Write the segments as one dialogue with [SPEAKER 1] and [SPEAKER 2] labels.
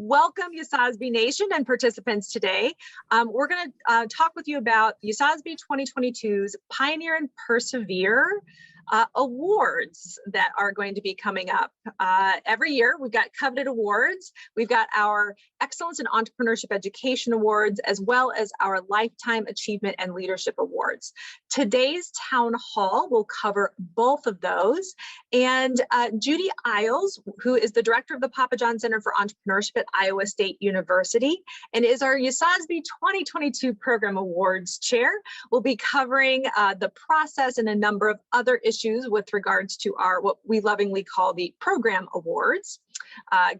[SPEAKER 1] Welcome USASBE Nation and participants today. We're going to talk with you about USASBE 2022's Pioneer and Persevere awards that are going to be coming up. Every year we've got coveted awards. We've got our Excellence in Entrepreneurship Education Awards, as well as our Lifetime Achievement and Leadership Awards. Today's town hall will cover both of those. And Judi Eyles, who is the director of the Papa John Center for Entrepreneurship at Iowa State University and is our USASBE 2022 Program Awards Chair, will be covering the process and a number of other issues with regards to our, what we lovingly call the Program Awards,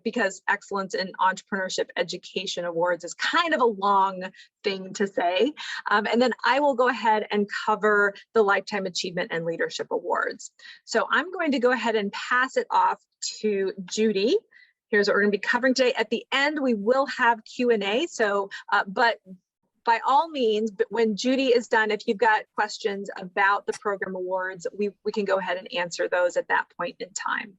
[SPEAKER 1] because Excellence in Entrepreneurship Education Awards is kind of a long thing to say. And then I will go ahead and cover the Lifetime Achievement and Leadership Awards. So I'm going to go ahead and pass it off to Judi. Here's what we're going to be covering today. At the end, we will have Q&A. So, but by all means, but when Judi is done, if you've got questions about the Program Awards, we can go ahead and answer those at that point in time.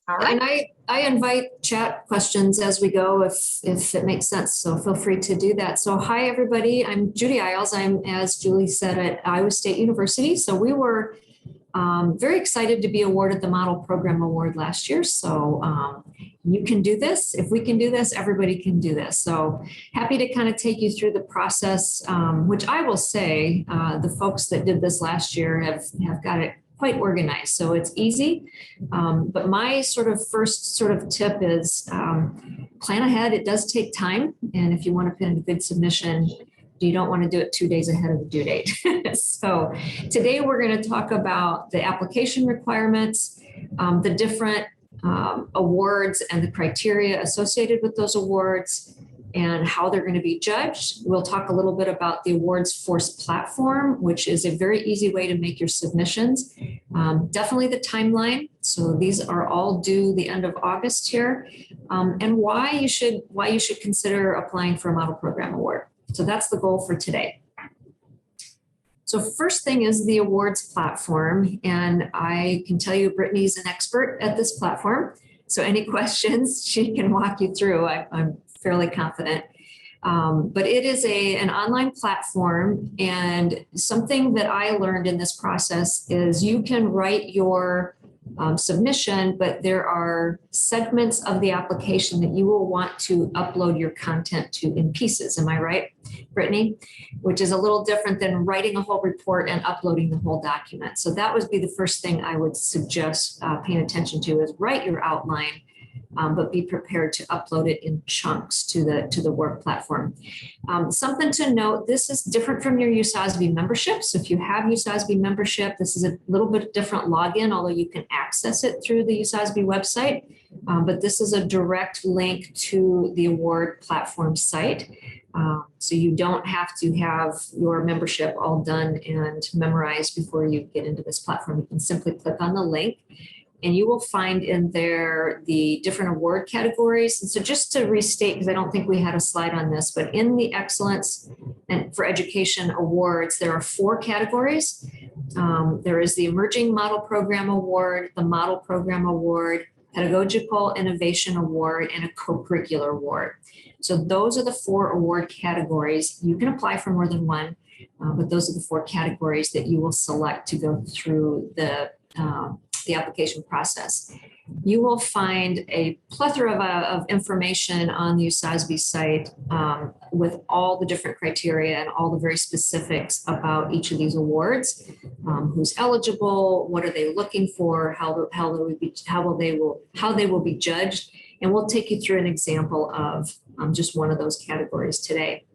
[SPEAKER 1] All right.
[SPEAKER 2] And I invite chat questions as we go if it makes sense. So feel free to do that. So hi, everybody. I'm Judi Eyles. I'm, as Julie said, at Iowa State University. So we were very excited to be awarded the Model Program Award last year. So you can do this. If we can do this, everybody can do this. So happy to kind of take you through the process, which I will say the folks that did this last year have got it quite organized. So it's easy. But my first tip is plan ahead. It does take time. And if you want to put in a good submission, you don't want to do it 2 days ahead of the due date. So today we're going to talk about the application requirements, the different awards and the criteria associated with those awards, and how they're going to be judged. We'll talk a little bit about the Awards Force platform, which is a very easy way to make your submissions. Definitely the timeline. So these are all due the end of August here, and why you should consider applying for a Model Program Award. So that's the goal for today. So first thing is the awards platform. And I can tell you Brittany's an expert at this platform. So any questions, she can walk you through. I'm fairly confident. But it is an online platform. And something that I learned in this process is you can write your submission, but there are segments of the application that you will want to upload your content to in pieces. Am I right, Brittany? Which is a little different than writing a whole report and uploading the whole document. So that would be the first thing I would suggest paying attention to is write your outline, but be prepared to upload it in chunks to the work platform. Something to note, this is different from your USASBE membership. So if you have USASBE membership, this is a little bit different login, although you can access it through the USASBE website. But this is a direct link to the award platform site. So you don't have to have your membership all done and memorized before you get into this platform. You can simply click on the link. And you will find in there the different award categories. And so just to restate, because I don't think we had a slide on this, but in the Excellence and for Education Awards, there are 4 categories. There is the Emerging Model Program Award, the Model Program Award, Pedagogical Innovation Award, and a Co-Curricular Award. So those are the 4 award categories. You can apply for more than one, but those are the 4 categories that you will select to go through the application process. You will find a plethora of information on the USASBE site with all the different criteria and all the very specifics about each of these awards. Who's eligible, what are they looking for, how they will be judged, and we'll take you through an example of just one of those categories today.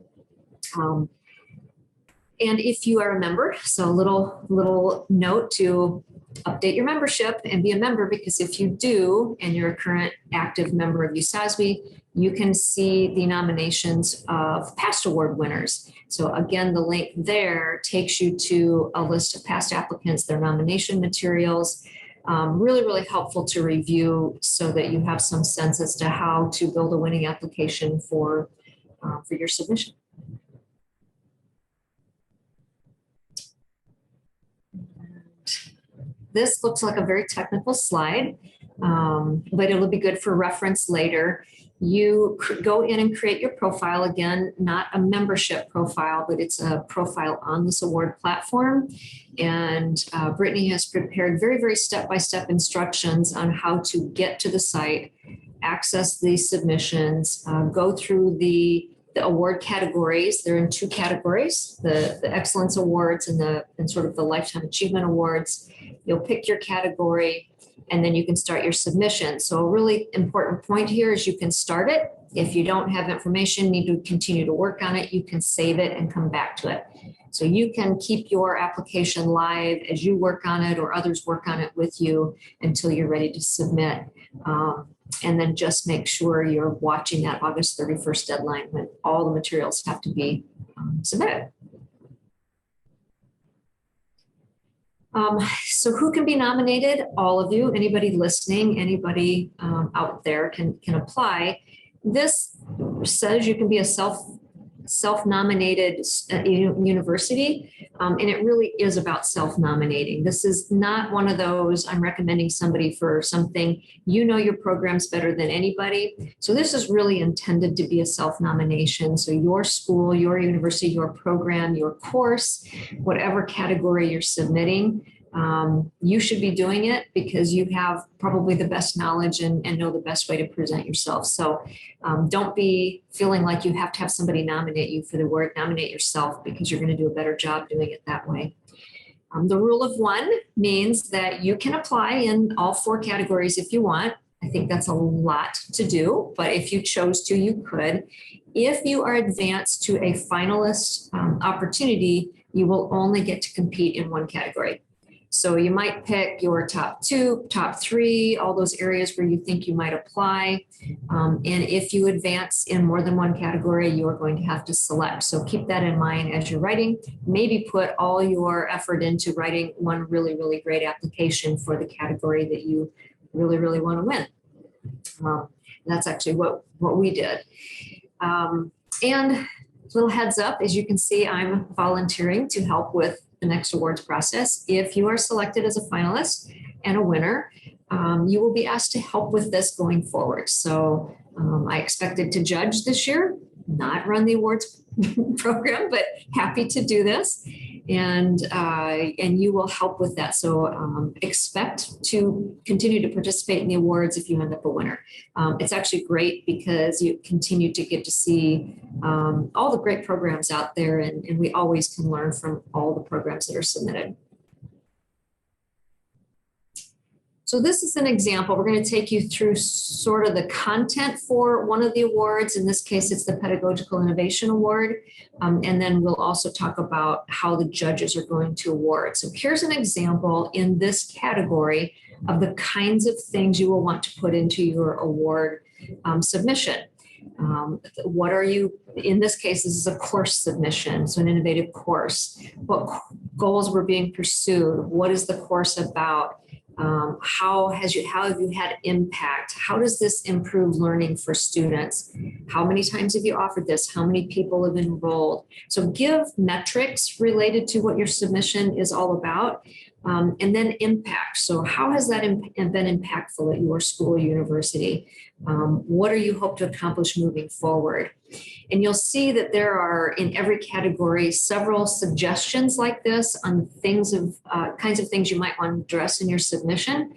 [SPEAKER 2] And if you are a member, so a little note to update your membership and be a member, because if you do and you're a current active member of USASBE, you can see the nominations of past award winners. So again, the link there takes you to a list of past applicants, their nomination materials. Really, really helpful to review so that you have some sense as to how to build a winning application for your submission. This looks like a very technical slide. but it'll be good for reference later. You go in and create your profile. Again, not a membership profile, but it's a profile on this award platform. And Brittany has prepared very, very step-by-step instructions on how to get to the site, access the submissions, go through the award categories. They're in two categories, the Excellence Awards and sort of the Lifetime Achievement Awards. You'll pick your category, and then you can start your submission. So a really important point here is you can start it. If you don't have information, need to continue to work on it, you can save it and come back to it. So you can keep your application live as you work on it or others work on it with you until you're ready to submit. And then just make sure you're watching that August 31st deadline when all the materials have to be submitted. So who can be nominated? All of you, anybody listening, anybody out there can apply. This says you can be a self-nominated university, and it really is about self-nominating. This is not one of those, I'm recommending somebody for something, you know your programs better than anybody. So this is really intended to be a self-nomination. So your school, your university, your program, your course, whatever category you're submitting, you should be doing it because you have probably the best knowledge and know the best way to present yourself. So don't be feeling like you have to have somebody nominate you for the award. Nominate yourself because you're going to do a better job doing it that way. The rule of one means that you can apply in all four categories if you want. I think that's a lot to do, but if you chose to, you could. If you are advanced to a finalist opportunity, you will only get to compete in one category. So you might pick your top two, top three, all those areas where you think you might apply. And if you advance in more than one category, you are going to have to select. So keep that in mind as you're writing. Maybe put all your effort into writing one really, really great application for the category that you really, really want to win. That's actually what we did. And a little heads up, as you can see, I'm volunteering to help with the next awards process. If you are selected as a finalist and a winner, you will be asked to help with this going forward. So I expected to judge this year, not run the awards program, but happy to do this. And you will help with that. So expect to continue to participate in the awards if you end up a winner. It's actually great because you continue to get to see all the great programs out there, and we always can learn from all the programs that are submitted. So this is an example. We're going to take you through sort of the content for one of the awards. In this case, it's the Pedagogical Innovation Award. And then we'll also talk about how the judges are going to award. So here's an example in this category of the kinds of things you will want to put into your award submission. What are you, in this case, this is a course submission, so an innovative course. What goals were being pursued? What is the course about? How have you had impact? How does this improve learning for students? How many times have you offered this? How many people have enrolled? So give metrics related to what your submission is all about. And then impact. So how has that been impactful at your school or university? What are you hope to accomplish moving forward? And you'll see that there are in every category several suggestions like this on things of kinds of things you might want to address in your submission.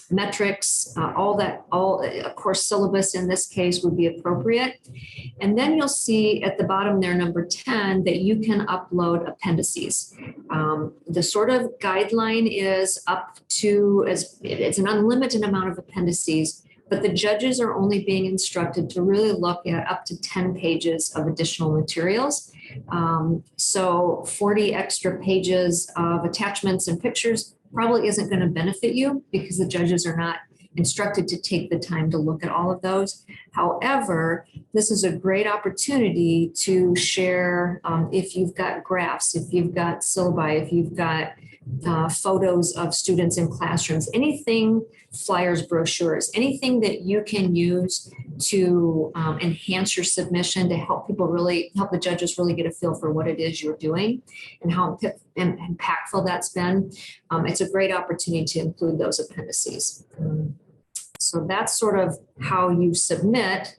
[SPEAKER 2] Metrics, a course syllabus in this case would be appropriate. And then you'll see at the bottom there, number 10, that you can upload appendices. The sort of guideline is up to, it's an unlimited amount of appendices, but the judges are only being instructed to really look at up to 10 pages of additional materials. So 40 extra pages of attachments and pictures probably isn't going to benefit you because the judges are not instructed to take the time to look at all of those. However, this is a great opportunity to share if you've got graphs, if you've got syllabi, if you've got photos of students in classrooms, anything, flyers, brochures, anything that you can use to enhance your submission to help the judges really get a feel for what it is you're doing and how impactful that's been. It's a great opportunity to include those appendices. So that's sort of how you submit.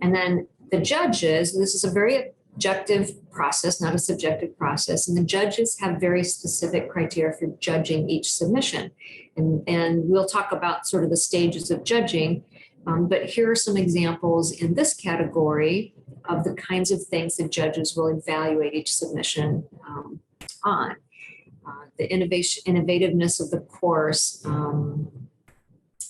[SPEAKER 2] And then the judges, this is a very objective process, not a subjective process. And the judges have very specific criteria for judging each submission. And we'll talk about sort of the stages of judging. But here are some examples in this category of the kinds of things that judges will evaluate each submission on. The innovativeness of the course.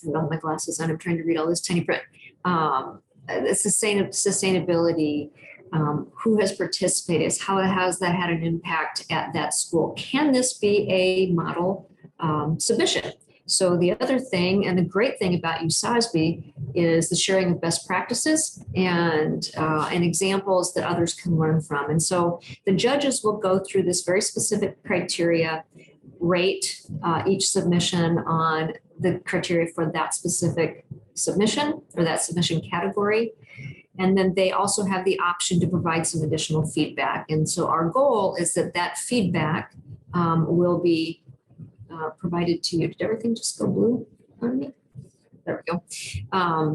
[SPEAKER 2] I don't have my glasses on. I'm trying to read all this tiny print. The sustainability, who has participated, how has that had an impact at that school? Can this be a model submission? So the other thing, and the great thing about USASBE, is the sharing of best practices and examples that others can learn from. And so the judges will go through this very specific criteria, rate each submission on the criteria for that specific submission or that submission category. And then they also have the option to provide some additional feedback. And so our goal is that that feedback will be provided to you. Did everything just go blue on me? There we go.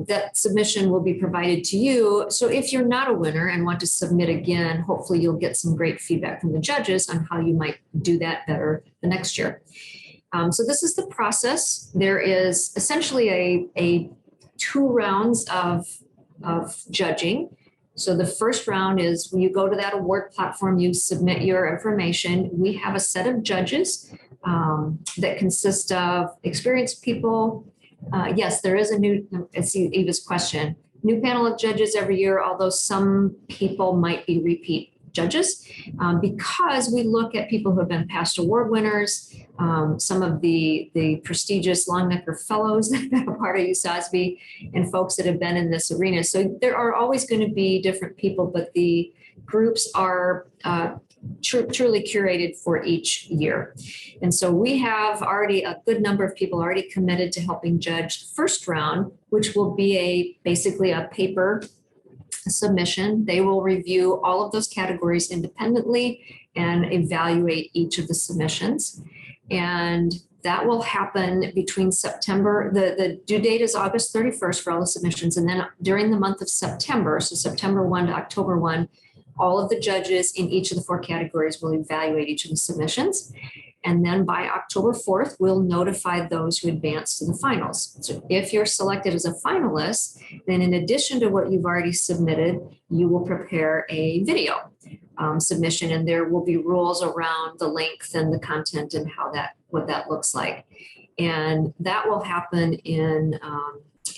[SPEAKER 2] That submission will be provided to you. So if you're not a winner and want to submit again, hopefully you'll get some great feedback from the judges on how you might do that better the next year. So this is the process. There is essentially a 2 rounds of judging. So the first round is when you go to that award platform, you submit your information. We have a set of judges that consist of experienced people. Yes, there is a new, it's Eva's question, new panel of judges every year, although some people might be repeat judges because we look at people who have been past award winners, some of the prestigious Longnecker fellows that have been a part of USASBE, and folks that have been in this arena. So there are always going to be different people, but the groups are truly curated for each year. And so we have already a good number of people already committed to helping judge the first round, which will be basically a paper submission. They will review all of those categories independently and evaluate each of the submissions. And that will happen between September, the due date is August 31st for all the submissions. And then during the month of September, so September 1 to October 1, all of the judges in each of the 4 categories will evaluate each of the submissions. And then by October 4th, we'll notify those who advance to the finals. So if you're selected as a finalist, then in addition to what you've already submitted, you will prepare a video submission, and there will be rules around the length and the content and what that looks like. And that will happen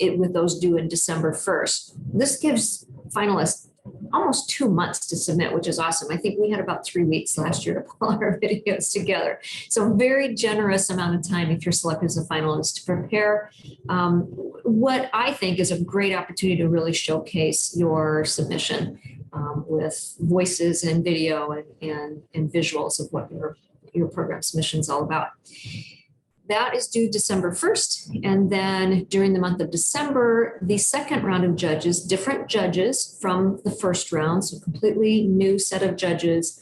[SPEAKER 2] with those due in December 1st. This gives finalists almost 2 months to submit, which is awesome. I think we had about 3 weeks last year to pull our videos together. So very generous amount of time if you're selected as a finalist to prepare what I think is a great opportunity to really showcase your submission with voices and video and visuals of what your program submission is all about. That is due December 1st. And then during the month of December, the second round of judges, different judges from the first round, so completely new set of judges,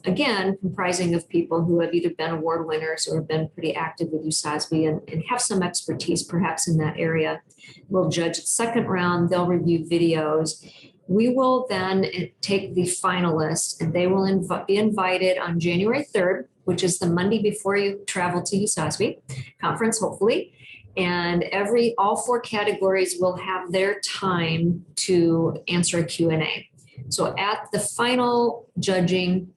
[SPEAKER 2] again, comprising of people who have either been award winners or have been pretty active with USASBE and have some expertise perhaps in that area, will judge the second round. They'll review videos. We will then take the finalists, and they will be invited on January 3rd, which is the Monday before you travel to USASBE conference, hopefully. And all 4 categories will have their time to answer a Q&A. So at the final judging,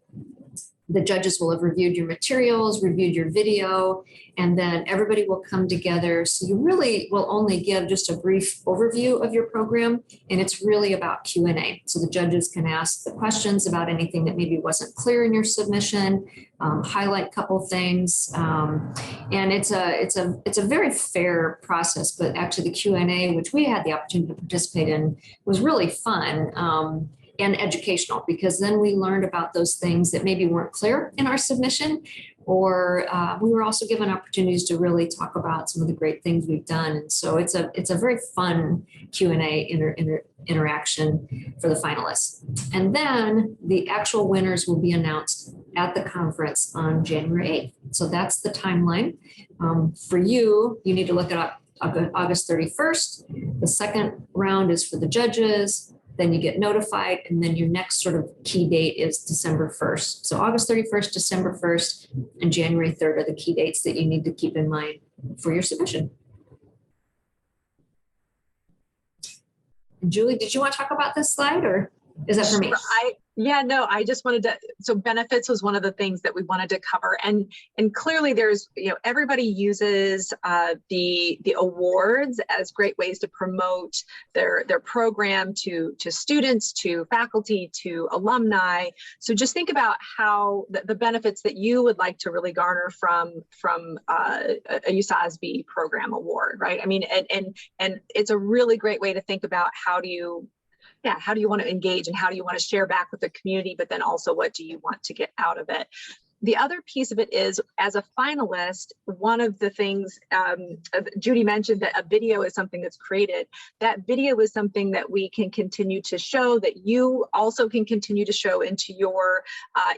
[SPEAKER 2] the judges will have reviewed your materials, reviewed your video, and then everybody will come together. So you really will only give just a brief overview of your program, and it's really about Q&A. So the judges can ask the questions about anything that maybe wasn't clear in your submission, highlight a couple things, and it's a very fair process. But actually, the Q&A, which we had the opportunity to participate in, was really fun. And educational, because then we learned about those things that maybe weren't clear in our submission, or we were also given opportunities to really talk about some of the great things we've done. And so it's a very fun Q&A interaction for the finalists. And then the actual winners will be announced at the conference on January 8th. So that's the timeline. For you need to look it up August 31st. The second round is for the judges. Then you get notified, and then your next sort of key date is December 1st. So August 31st, December 1st, and January 3rd are the key dates that you need to keep in mind for your submission. And Julie, did you want to talk about this slide, or is that for me?
[SPEAKER 1] I just wanted to, so benefits was one of the things that we wanted to cover. And clearly there's, everybody uses the awards as great ways to promote their program to students, to faculty, to alumni. So just think about how the benefits that you would like to really garner from a USASBE program award, right? I mean, and it's a really great way to think about how do you want to engage and how do you want to share back with the community, but then also what do you want to get out of it? The other piece of it is, as a finalist, one of the things, Judi mentioned that a video is something that's created. That video is something that we can continue to show, that you also can continue to show into your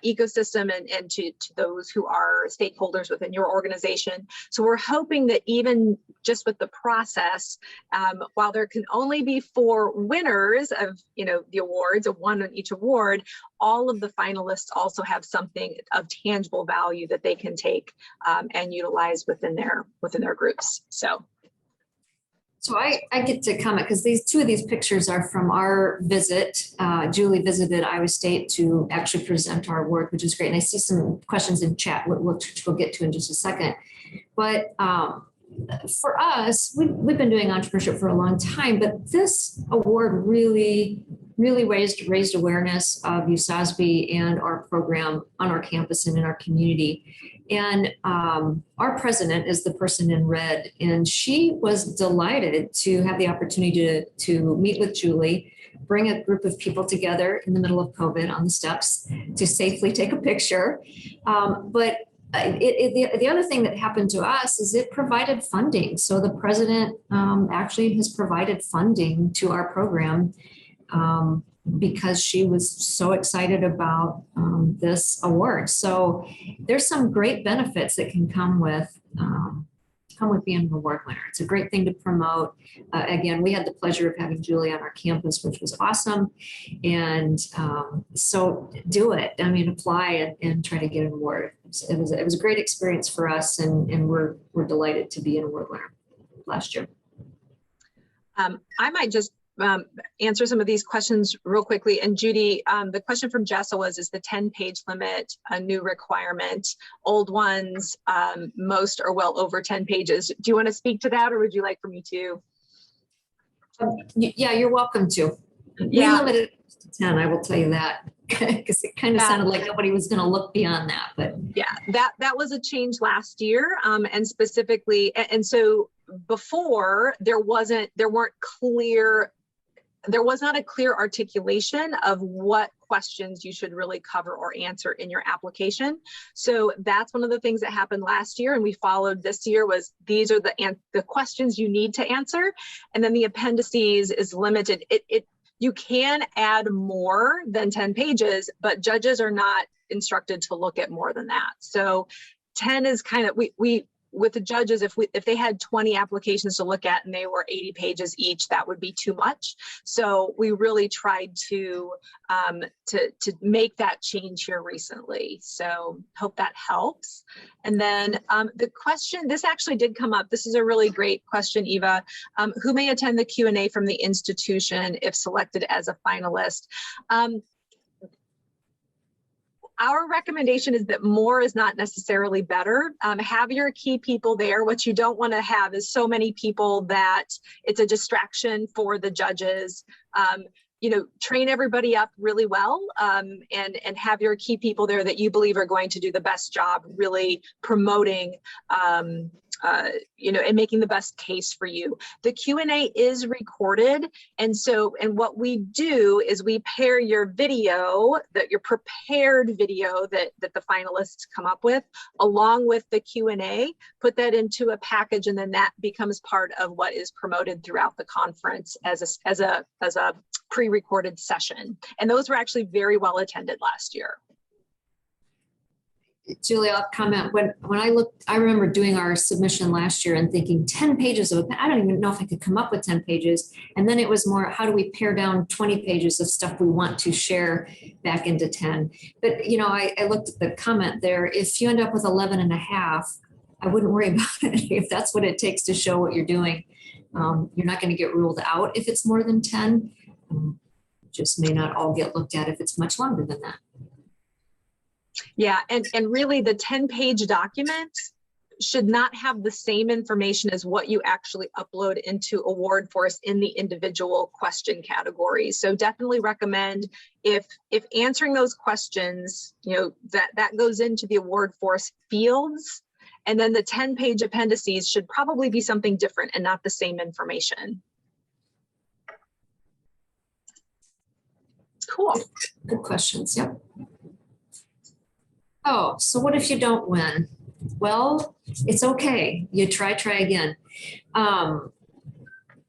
[SPEAKER 1] ecosystem and to those who are stakeholders within your organization. So we're hoping that even just with the process, while there can only be 4 winners of the awards, one on each award, all of the finalists also have something of tangible value that they can take and utilize within their groups. So
[SPEAKER 2] I get to comment because two of these pictures are from our visit. Julie visited Iowa State to actually present our award, which is great. And I see some questions in chat, which we'll get to in just a second. But for us, we've been doing entrepreneurship for a long time, but this award really raised awareness of USASBE and our program on our campus and in our community. And our president is the person in red, and she was delighted to have the opportunity to meet with Julie, bring a group of people together in the middle of COVID on the steps to safely take a picture. But the other thing that happened to us is it provided funding. So the president actually has provided funding to our program because she was so excited about this award. So there's some great benefits that can come with being an award winner. It's a great thing to promote. Again, we had the pleasure of having Julie on our campus, which was awesome. And so do it. I mean, apply and try to get an award. It was a great experience for us, and we're delighted to be an award winner last year.
[SPEAKER 1] I might just answer some of these questions real quickly. And Judi, the question from Jessa was, is the 10-page limit a new requirement? Old ones, most are well over 10 pages. Do you want to speak to that, or would you like for me to?
[SPEAKER 2] Yeah, you're welcome to.
[SPEAKER 1] Yeah.
[SPEAKER 2] We limited it to 10, I will tell you that, because it kind of sounded like nobody was going to look beyond that. But
[SPEAKER 1] yeah, that was a change last year, and specifically, and so before there was not a clear articulation of what questions you should really cover or answer in your application. So that's one of the things that happened last year, and we followed this year was these are the questions you need to answer, and then the appendices is limited. You can add more than 10 pages, but judges are not instructed to look at more than that. So 10 is kind of, we with the judges, if they had 20 applications to look at and they were 80 pages each, that would be too much. So we really tried to make that change here recently. So hope that helps. And then the question, this actually did come up. This is a really great question, Eva. Who may attend the Q&A from the institution if selected as a finalist? Our recommendation is that more is not necessarily better. Have your key people there. What you don't want to have is so many people that it's a distraction for the judges. Train everybody up really well, and have your key people there that you believe are going to do the best job really promoting and making the best case for you. The Q&A is recorded. And what we do is we pair your video, your prepared video that the finalists come up with, along with the Q&A, put that into a package, and then that becomes part of what is promoted throughout the conference as a pre-recorded session. And those were actually very well attended last year.
[SPEAKER 2] Julie, I'll comment. When I remember doing our submission last year and thinking 10 pages of, I don't even know if I could come up with 10 pages. And then it was more, how do we pare down 20 pages of stuff we want to share back into 10? But, I looked at the comment there. If you end up with 11 and a half, I wouldn't worry about it. If that's what it takes to show what you're doing, you're not going to get ruled out if it's more than 10. Just may not all get looked at if it's much longer than that.
[SPEAKER 1] Yeah, and really the 10-page document should not have the same information as what you actually upload into AwardForce in the individual question categories. So definitely recommend if answering those questions, that goes into the AwardForce fields, and then the 10-page appendices should probably be something different and not the same information. Cool.
[SPEAKER 2] Good questions. Yep. Oh, so what if you don't win? Well, it's okay. You try again.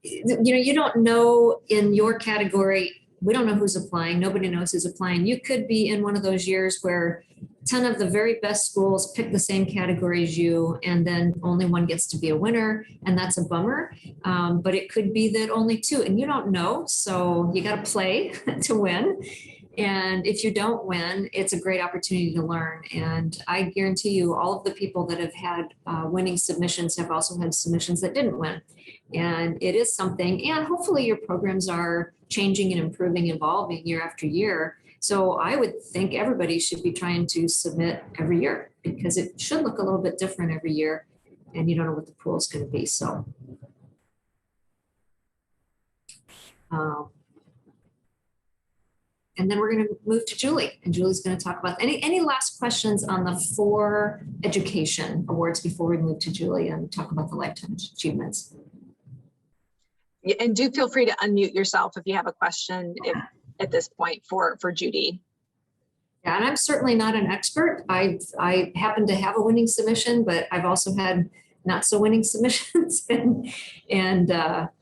[SPEAKER 2] You don't know in your category. We don't know who's applying. Nobody knows who's applying. You could be in one of those years where 10 of the very best schools pick the same category as you, and then only one gets to be a winner, and that's a bummer. But it could be that only 2, and you don't know, so you got to play to win. And if you don't win, it's a great opportunity to learn. And I guarantee you, all of the people that have had winning submissions have also had submissions that didn't win. And it is something, and hopefully your programs are changing and improving, evolving year after year. So I would think everybody should be trying to submit every year, because it should look a little bit different every year, and you don't know what the pool is going to be. So and then we're going to move to Julie, and Julie's going to talk about any last questions on the 4 education awards before we move to Julie and talk about the lifetime achievements.
[SPEAKER 1] And do feel free to unmute yourself if you have a question at this point for Judi.
[SPEAKER 2] Yeah, and I'm certainly not an expert. I happen to have a winning submission, but I've also had not so winning submissions, and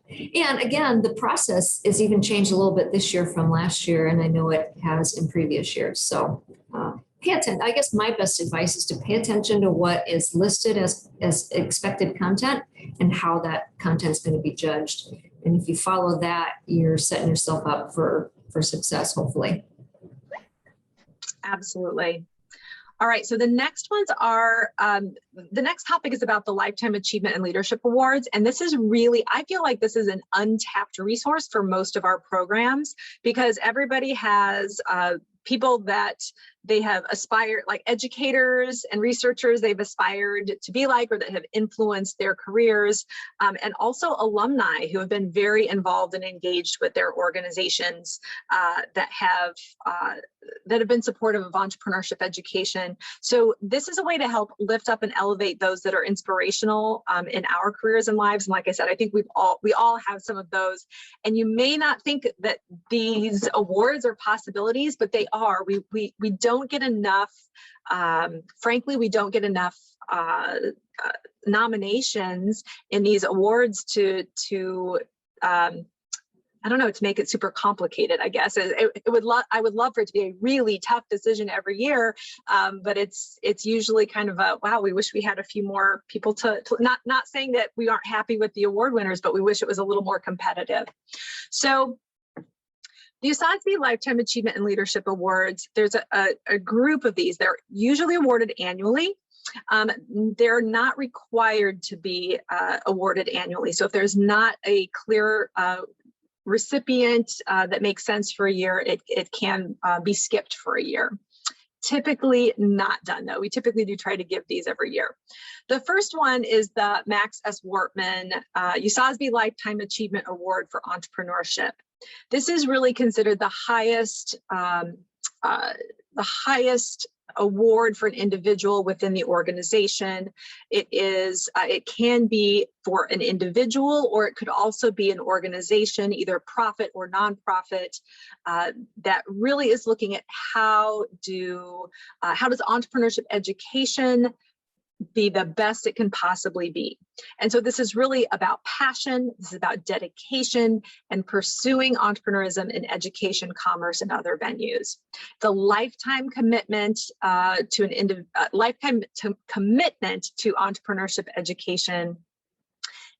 [SPEAKER 2] again, the process is even changed a little bit this year from last year, and I know it has in previous years. So pay attention. I guess my best advice is to pay attention to what is listed as expected content and how that content is going to be judged. And if you follow that, you're setting yourself up for success, hopefully.
[SPEAKER 1] Absolutely. All right, so the next ones are, the next topic is about the Lifetime Achievement and Leadership Awards. And this is really, I feel like this is an untapped resource for most of our programs, because everybody has people that they have aspired, like educators and researchers they've aspired to be like, or that have influenced their careers, and also alumni who have been very involved and engaged with their organizations that have been supportive of entrepreneurship education. So this is a way to help lift up and elevate those that are inspirational in our careers and lives. And like I said, I think we all have some of those. And you may not think that these awards are possibilities, but they are. We don't get enough, frankly, we don't get enough nominations in these awards to I don't know, to make it super complicated, I guess. I would love for it to be a really tough decision every year, but it's usually kind of a, wow, we wish we had a few more people to not saying that we aren't happy with the award winners, but we wish it was a little more competitive. So the USASBE Lifetime Achievement and Leadership Awards, there's a group of these. They're usually awarded annually. They're not required to be awarded annually. So if there's not a clear recipient that makes sense for a year, it can be skipped for a year. Typically not done, though. We typically do try to give these every year. The first one is the Max S Wartman USASBE Lifetime Achievement Award for Entrepreneurship. This is really considered the highest award for an individual within the organization. It can be for an individual, or it could also be an organization, either profit or nonprofit, that really is looking at how does entrepreneurship education be the best it can possibly be. And so this is really about passion, this is about dedication and pursuing entrepreneurism in education, commerce, and other venues. The lifetime commitment commitment to entrepreneurship education.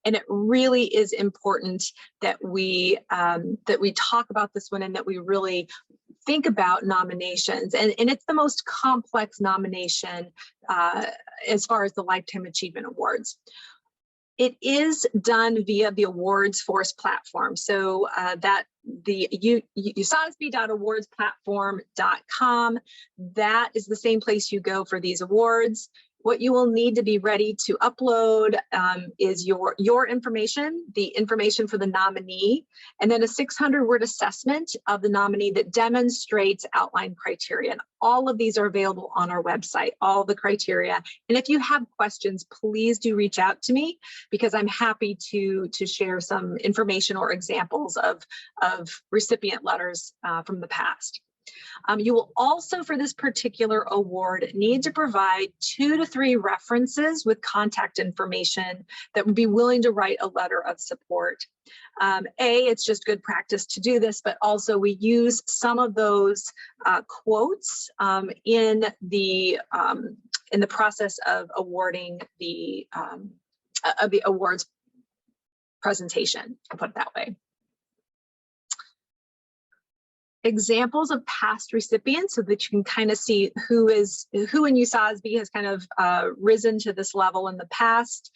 [SPEAKER 1] And it really is important that we talk about this one and that we really think about nominations. And it's the most complex nomination as far as the Lifetime Achievement Awards. It is done via the Awards Force platform. So that the USASBE.awardsplatform.com, that is the same place you go for these awards. What you will need to be ready to upload is your information, the information for the nominee, and then a 600-word assessment of the nominee that demonstrates outline criteria. And all of these are available on our website, all the criteria. And if you have questions, please do reach out to me, because I'm happy to share some information or examples of recipient letters from the past. You will also, for this particular award, need to provide 2 to 3 references with contact information that would be willing to write a letter of support. It's just good practice to do this, but also we use some of those quotes in the process of awarding the awards presentation, I'll put it that way. Examples of past recipients so that you can kind of see who in USASBE has kind of risen to this level in the past.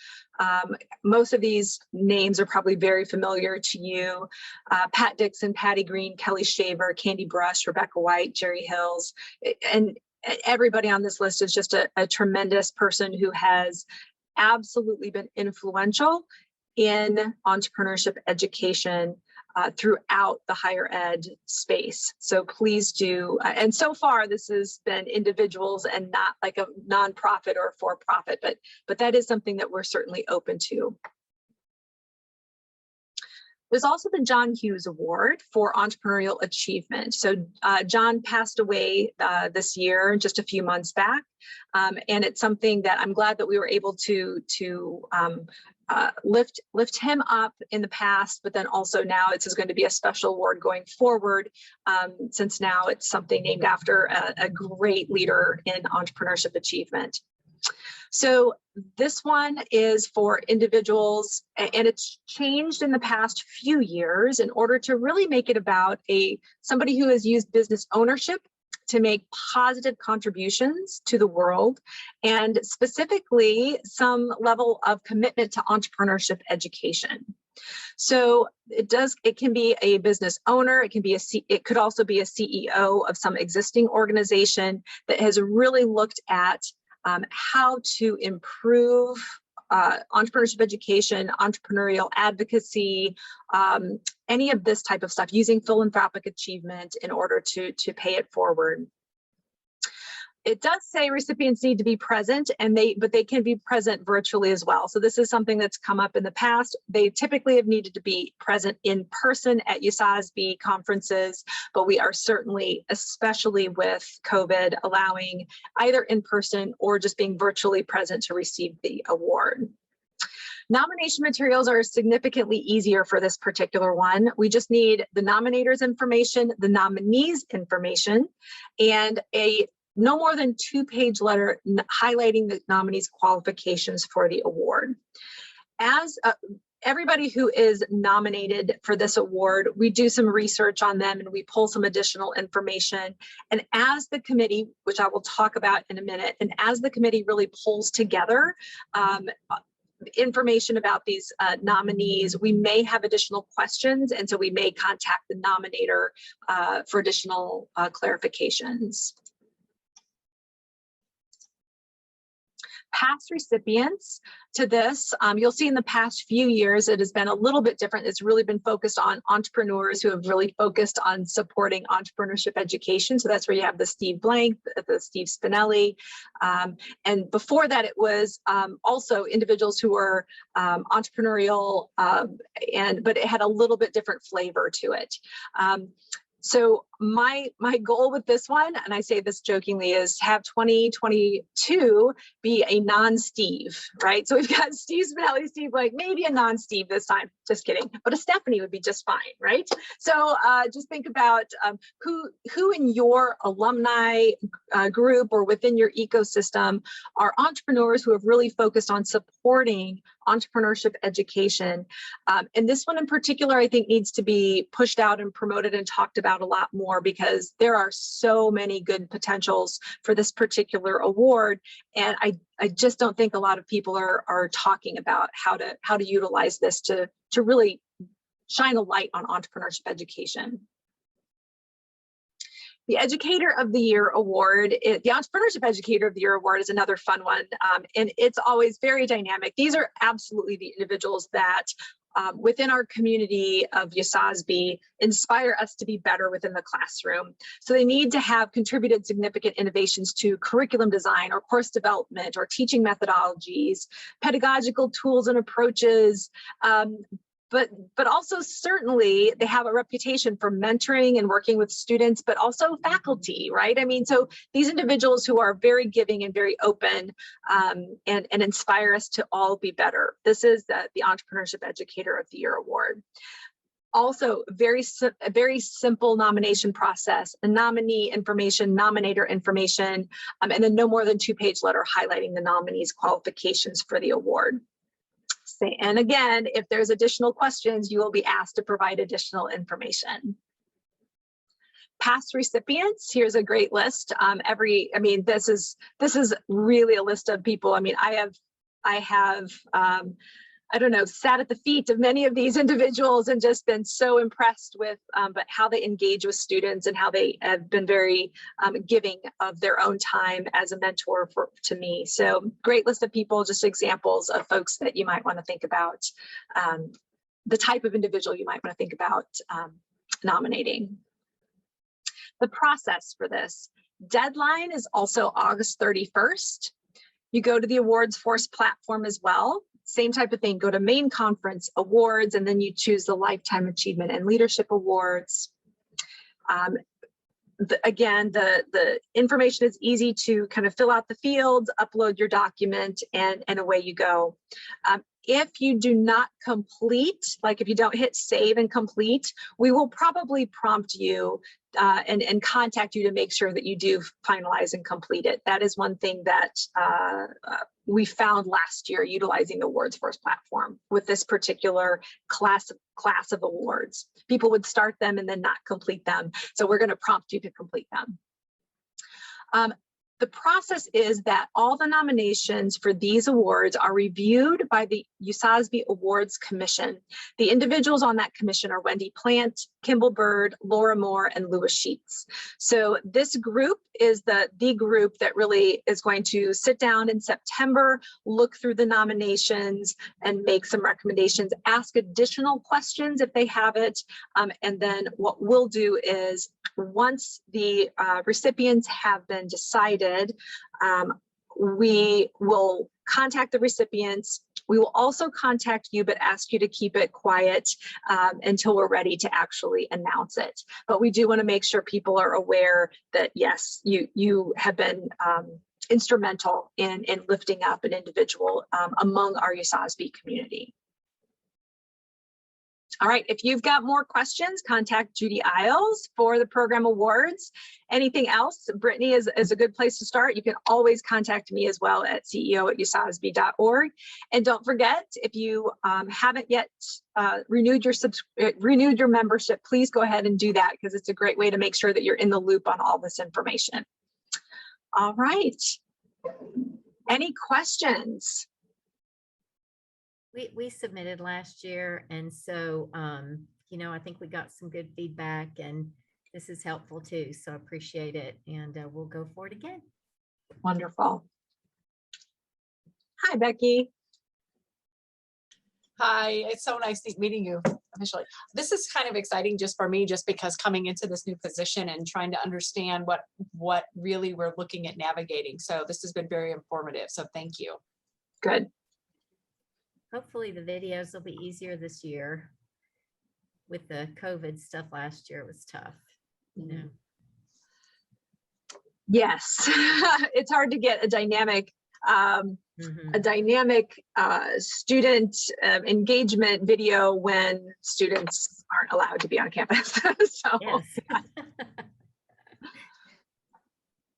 [SPEAKER 1] Most of these names are probably very familiar to you. Pat Dixon, Patty Green, Kelly Shaver, Candy Brush, Rebecca White, Jerry Hills, and everybody on this list is just a tremendous person who has absolutely been influential in entrepreneurship education throughout the higher ed space. So please do, and so far this has been individuals and not like a nonprofit or for-profit, but that is something that we're certainly open to. There's also the John Hughes Award for Entrepreneurial Achievement. So John passed away this year, just a few months back, and it's something that I'm glad that we were able to lift him up in the past, but then also now it's going to be a special award going forward, since now it's something named after a great leader in entrepreneurship achievement. So this one is for individuals, and it's changed in the past few years in order to really make it about somebody who has used business ownership to make positive contributions to the world, and specifically some level of commitment to entrepreneurship education. So it can be a business owner, it could also be a CEO of some existing organization that has really looked at how to improve entrepreneurship education, entrepreneurial advocacy, any of this type of stuff, using philanthropic achievement in order to pay it forward. It does say recipients need to be present, but they can be present virtually as well. So this is something that's come up in the past. They typically have needed to be present in person at USASBE conferences, but we are certainly, especially with COVID, allowing either in person or just being virtually present to receive the award. Nomination materials are significantly easier for this particular one. We just need the nominator's information, the nominee's information, and a no more than 2-page letter highlighting the nominee's qualifications for the award. As everybody who is nominated for this award, we do some research on them and we pull some additional information. And as the committee, which I will talk about in a minute, and as the committee really pulls together information about these nominees, we may have additional questions, and so we may contact the nominator for additional clarifications. Past recipients to this, you'll see in the past few years it has been a little bit different. It's really been focused on entrepreneurs who have really focused on supporting entrepreneurship education. So that's where you have the Steve Blank, the Steve Spinelli, and before that it was also individuals who were entrepreneurial, but it had a little bit different flavor to it. So my goal with this one, and I say this jokingly, is have 2022 be a non-Steve, right? So we've got Steve Spinelli, Steve Blake, maybe a non-Steve this time, just kidding, but a Stephanie would be just fine, right? So just think about who in your alumni group or within your ecosystem are entrepreneurs who have really focused on supporting entrepreneurship education. And this one in particular, I think, needs to be pushed out and promoted and talked about a lot more, because there are so many good potentials for this particular award. And I just don't think a lot of people are talking about how to utilize this to really shine a light on entrepreneurship education. The Educator of the Year Award, the Entrepreneurship Educator of the Year Award is another fun one, and it's always very dynamic. These are absolutely the individuals that within our community of USASBE inspire us to be better within the classroom. So they need to have contributed significant innovations to curriculum design or course development or teaching methodologies, pedagogical tools and approaches, but also certainly they have a reputation for mentoring and working with students, but also faculty, right? I mean, so these individuals who are very giving and very open and inspire us to all be better. This is the Entrepreneurship Educator of the Year Award. Also, a very simple nomination process, the nominee information, nominator information, and then no more than 2-page letter highlighting the nominee's qualifications for the award. And again, if there's additional questions, you will be asked to provide additional information. Past recipients, here's a great list. This is really a list of people. I mean, I have I don't know, sat at the feet of many of these individuals and just been so impressed with but how they engage with students and how they have been very giving of their own time as a mentor to me. So great list of people, just examples of folks that you might want to think about, the type of individual you might want to think about nominating. The process for this deadline is also August 31st. You go to the Awards Force platform as well. Same type of thing, go to main conference awards, and then you choose the Lifetime Achievement and Leadership Awards. Again, the information is easy to kind of fill out the fields, upload your document, and away you go. If you do not complete, like if you don't hit save and complete, we will probably prompt you and contact you to make sure that you do finalize and complete it. That is one thing that we found last year utilizing the Awards Force platform with this particular class of awards. People would start them and then not complete them. So we're going to prompt you to complete them. The process is that all the nominations for these awards are reviewed by the USASBE Awards Commission. The individuals on that commission are Wendy Plant, Kimball Bird, Laura Moore, and Lewis Sheets. So this group is the group that really is going to sit down in September, look through the nominations and make some recommendations, ask additional questions if they have it. And then what we'll do is once the recipients have been decided, we will contact the recipients. We will also contact you, but ask you to keep it quiet until we're ready to actually announce it. But we do want to make sure people are aware that, yes, you have been instrumental in lifting up an individual among our USASBE community. All right, if you've got more questions, contact Judi Eyles for the program awards. Anything else, Brittany is a good place to start. You can always contact me as well at ceo@usasbe.org. And don't forget, if you haven't yet renewed your membership, please go ahead and do that, because it's a great way to make sure that you're in the loop on all this information. All right, any questions?
[SPEAKER 3] We submitted last year, and so I think we got some good feedback, and this is helpful too, so I appreciate it, and we'll go for it again.
[SPEAKER 1] Wonderful. Hi, Becky.
[SPEAKER 4] Hi, it's so nice meeting you officially. This is kind of exciting just for me, just because coming into this new position and trying to understand what really we're looking at navigating. So this has been very informative, so thank you.
[SPEAKER 1] Good.
[SPEAKER 3] Hopefully the videos will be easier this year. With the COVID stuff last year, it was tough. No.
[SPEAKER 1] Yes, it's hard to get a dynamic student engagement video when students aren't allowed to be on campus. So
[SPEAKER 3] Yes.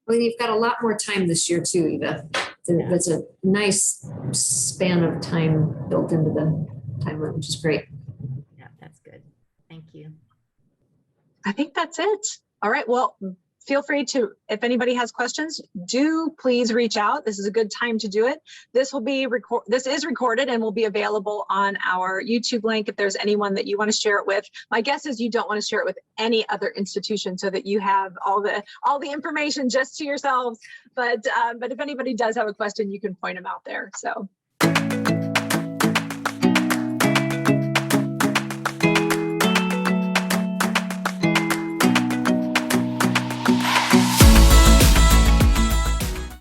[SPEAKER 2] Well, you've got a lot more time this year too, Eva. There's a nice span of time built into the timeline, which is great.
[SPEAKER 3] Yeah, that's good. Thank you.
[SPEAKER 1] I think that's it. All right. Well, feel free to, if anybody has questions, do please reach out. This is a good time to do it. This is recorded and will be available on our YouTube link if there's anyone that you want to share it with. My guess is you don't want to share it with any other institution so that you have all the information just to yourselves. But if anybody does have a question, you can point them out there. So